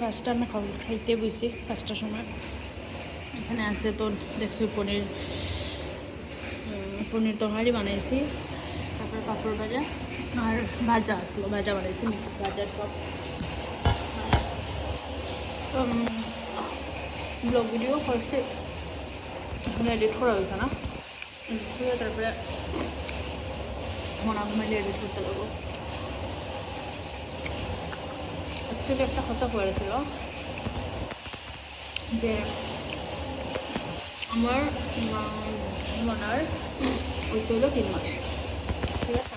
ফার্স্টটা আমি খাইতে বসছি 5টার সময়। এখানে আছে তো দেখছি পনির তরকারি বানাইছি, তারপর পাঁপড় ভাজা আর ভাজা আসলো, ভাজা বানাইছি, মিক্স ভাজা সব। ব্লগ ভিডিও করছি, এখানে এডিট করা হয়েছে না, তারপরে মনে ঘুমাইলে এডিট করতে লাগবো। অ্যাকচুয়ালি একটা কথা পড়েছিল যে আমার মনার হয়েছে হলো 3 মাস, ঠিক আছে?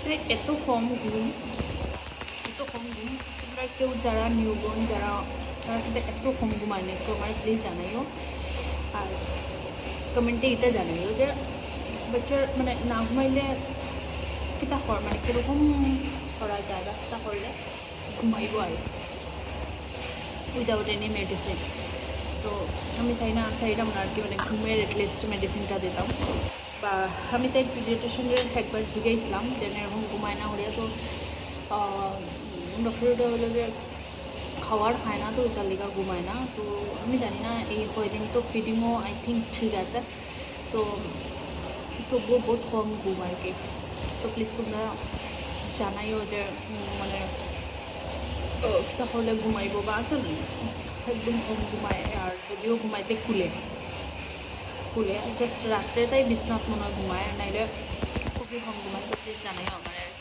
তো এত কম ঘুম, তোমরা কেউ যারা নিউবর্ন যারা তারা কিন্তু এত কম ঘুমায়নি, তো আমার প্লিজ জানাইও। আর কমেন্টে এটা জানাইও যে বাচ্চার মানে না ঘুমাইলে কিতা মানে কীরকম করা যায় বা কিতা করলে ঘুমাইব আর উইদাউট এনি মেডিসিন। তো আমি চাই না আমরা আর কি মানে ঘুমের অ্যাটলিস্ট মেডিসিনটা দিতাম। বা আমি তাই পিডিয়াট্রিশিয়ানের একবার জিজ্ঞাসলাম যে এরকম ঘুমায় না হরিয়া, তো ডক্টরটা হলো যে খাওয়ার খায় না, তো ওটার লেগা ঘুমায় না। তো আমি জানি না এই কয়দিন তো ফিডিংও আই থিঙ্ক ঠিক আছে, তো তবুও বহুত কম ঘুম আর কি। তো প্লিজ তোমরা জানাইও যে মানে তাহলে ঘুমাইব বা আসলে একদম কম ঘুমায়, আর যদিও ঘুমাইতে খুলে জাস্ট রাত্রে তাই বিছনাথ মনে হয় ঘুমায়, নাইলে খুবই কম ঘুমায়। তো প্লিজ জানাইও আমার আর কি।